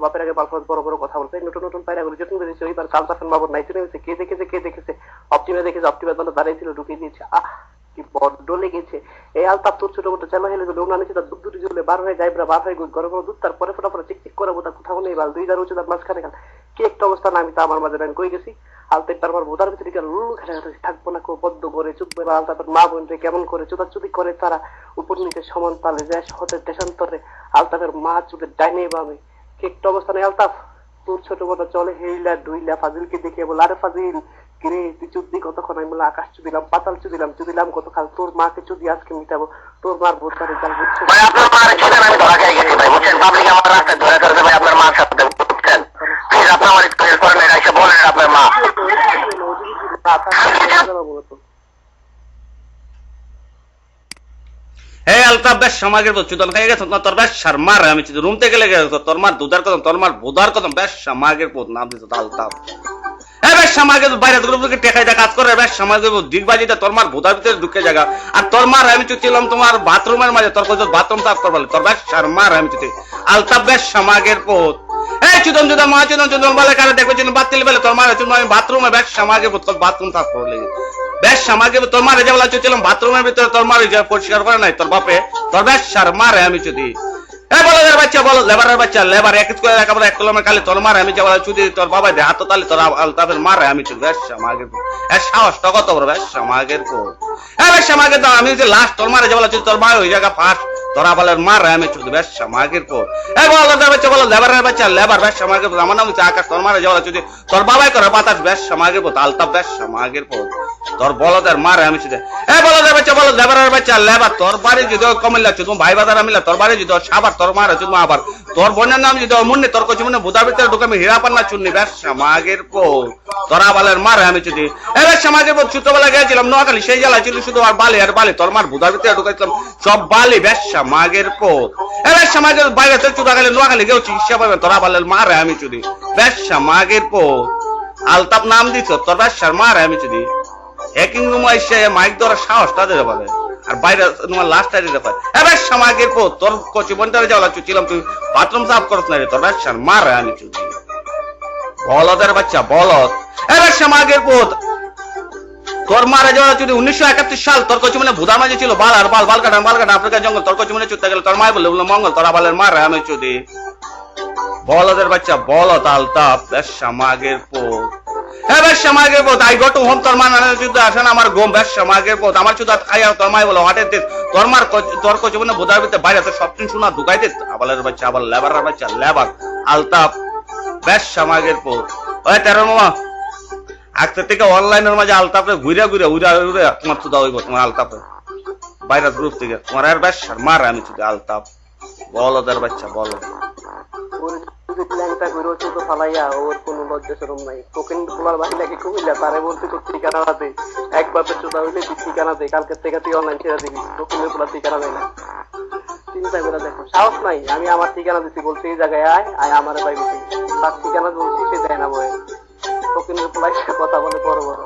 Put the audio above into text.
বাপের আগে পারফরমেন্স বড় বড় কথা বলছে, নতুন নতুন পায়রা করে যখন বেরিয়েছে ওইবার কালচাফেন বাবর নাই চলে গেছে, কে দেখেছে অপটিমে দেখেছে, অপটিমার বলে দাঁড়িয়েছিল ঢুকিয়ে দিয়েছে। কি বড্ড লেগেছে। এই আলতাপ তোর ছোট মোটো চেলা হেলে লোক নামিছে তার দুধ দুটি জ্বলে বার হয়ে যায়, বার হয়ে গরম গরম দুধ, তারপরে ফোটাফোটা চিকচিক করে বোধা কোথাও নেই, বাল 2000 উঁচু তার মাঝখানে খান কি একটা অবস্থা না, আমি তো আমার মাঝে আমি কই গেছি আলতার আমার বোধার ভিতরে লুলু খেলা থাকবো না, বদ্ধ করে চুপবে না। আলতাপের মা বোন কেমন করে চুদাচুদি করে তারা উপর নিচে সমান তালে যায় হতে দেশান্তরে। আলতাপের মা চুপে ডাইনে বামে কি একটা অবস্থা নেই। আলতাফ তোর ছোট মোটো চলে হেইলা ডুইলা ফাজিলকে দেখে বলে, আরে ফাজিল কিরে তুই চুদি কতক্ষণ? আমি বলে আকাশ চুদিলাম, পাতাল চুদিলাম কতক্ষণ, তোর মাকে চুদি আজকে মিটাবো, তোর মার বোধবারে চাল বুঝছো ভাই। আপনার মার ছিলেন আমি ধরা খেয়ে গেছি ভাই, বুঝছেন? পাবলিক আমার রাস্তায় ধরে ধরে ভাই আপনার মার সাথে, বুঝছেন? প্লিজ আপনার আমার একটু হেল্প করেন, এসে বলেন আপনার মা। হে আলতাফ বেশ সমাজের চুদন খাই গেছ না, তোর বেশ মার আমি রুম থেকে লেগে গেছ, তোর মার দুধার কদম, তোর মার বোধার কদম, বেশ সমাজের পথ নাম দিত আলতাফ। বেশ সমাজের বাইরে টেকাইতে কাজ করে, বেশ সমাজের দিগবাজিতে তোর মার বোধার ভিতরে ঢুকে জায়গা। আর তোর মার আমি চুচ্ছিলাম তোমার বাথরুমের মাঝে, তোর কাছে বাথরুম সাফ করবো, তোর বেশ মার আমি চুতি আলতাফ বেশ সমাজের পথ। এই চুদন চুদন মা চুদন বলে কারে দেখবে বাতিল বেলে তোর মার আমি বাথরুমে বেশ সমাজের পথ, বাথরুম সাফ করলে বেশ সমাজে তোর মারে যে বলা চুচ্ছিলাম বাথরুমের ভিতরে, তোর মার পরিষ্কার করে নাই তোর বাপে, তোর বেশ মারে আমি চুদি। বলদের বাচ্চা বলো লেবারের বাচ্চা, লেবার এক করে একেবারে এক কলমে খালি তোর মারে আমি যে বলা চুদি, তোর বাবা দে হাত তালি তোর আলতাফের মারে আমি চুদি। বেশ সমাজের সাহসটা কত বড়, বেশ সমাজের বেশ সমাজের দাও আমি যে লাস্ট তোর মারে যে বলা চুদি, তোর মা ওই জায়গা ফার্স্ট তোরা বলের মারে আমি চুদি। বেশ সমাজের বলদের বাচ্চা বলো লেবারের বাচ্চা, লেবার বেশ সমাজের আমার নাম হচ্ছে আকাশ, তোর মারে যে বলা চুদি, তোর বাবাই করে বাতাস, বেশ সমাজের পথ আলতাফ বেশ সমাজের পথ, তোর বলদের মারে আমি চুদি। বলদের বাচ্চা বলো লেবারের বাচ্চা, লেবার তোর বাড়ি যদি কমিল লাগছে তুমি ভাই বাজার মিলা, তোর বাড়ি যদি সাবার তোর মারে চুদমা, আবার তোর বোনের নাম যদি মুন্নি, তোর কচি মুন্নি বোধার ভিতরে ঢুকে আমি হীরা পান্না চুন্নি। বেশ সমাজের পথ তোরা বলের মারে আমি চুদি। বেশ সমাজের পথ ছোটবেলা গেছিলাম নোয়াখালী, সেই জেলায় ছিল শুধু আর বালি আর বালি, তোর মার বোধার ভিতরে ঢুকাইছিলাম সব বালি। বেশ সমাজের পথ বেশ সমাজের বাইরে তোর চুদাখালী নোয়াখালী গেও চিকিৎসা পাবে, তোরা বলের মারে আমি চুদি। বেশ সমাজের পথ আলতাপ নাম দিছ, তোর বেশ মারে আমি চুদি। হ্যাকিং রুম এসে মাইক ধরার সাহসটা দিতে পারে, আর বাইরে তোমার লাস্টটা দিতে পারে। বেশ সমাজের পথ তোর কচি বন্টারে যাওয়া চুচ্ছিলাম, তুই বাথরুম সাফ করছ না রে, তোর বেশ মারে আমি চুদি। বলদের বাচ্চা বলদ বেশ সমাজের পথ তোর মারা যাওয়া যদি 1971 সাল তোর কচি মানে ভুদার মাঝে ছিল বাল আর বাল কাটা আফ্রিকার জঙ্গল, তোর কচি মানে চুতে গেল, তোর মাই বলে মঙ্গল, তোরা বলের মারে আমি চুদি। বলদের বাচ্চা বলদ আলতাফ বেশ সমাজের পথ বেশ সমাজের পথ। আই গো টু হোম, তোর মা যুদ্ধ আসেন আমার গোম, বেশ সমাজের পথ আমার চুদা খাই আর তোর মাই বলো হাটের দিস, তোর মার তোর কচি মানে ভুদার ভিতরে বাইরে তোর সবদিন শোনা ঢুকাই দিস। আবালের বাচ্চা আবার লেবারের বাচ্চা লেবার আলতাফ বেশ সমাজের পথ। ওই তেরো মামা আজকে থেকে অনলাইনের মাঝে আলতাফে ঘুরে তোমার চুদা হইব, তোমার আলতাফে বাইরের গ্রুপ থেকে তোমার আর বেশ মার আমি চুদি আলতাফ। বলদের বাচ্চা বলো ওর কোনো লজ্জা শরম নাই, কোকেন খোলার বাহিনী নাকি কুমিল্লা, তারে বলতে তোর ঠিকানা আছে, একবার চোদা হইলে তুই ঠিকানা দে, কালকে থেকে তুই অনলাইন ছেড়ে দিবি, কোকেনের খোলার ঠিকানা দেয় না। চিন্তা করে দেখো, সাহস নাই, আমি আমার ঠিকানা দিচ্ছি, বলছি এই জায়গায় আয় আমার পাইবি, তার ঠিকানা বলছি সে দেয় না বয়ে, কোকেনের খোলায় কথা বলে বড় বড়।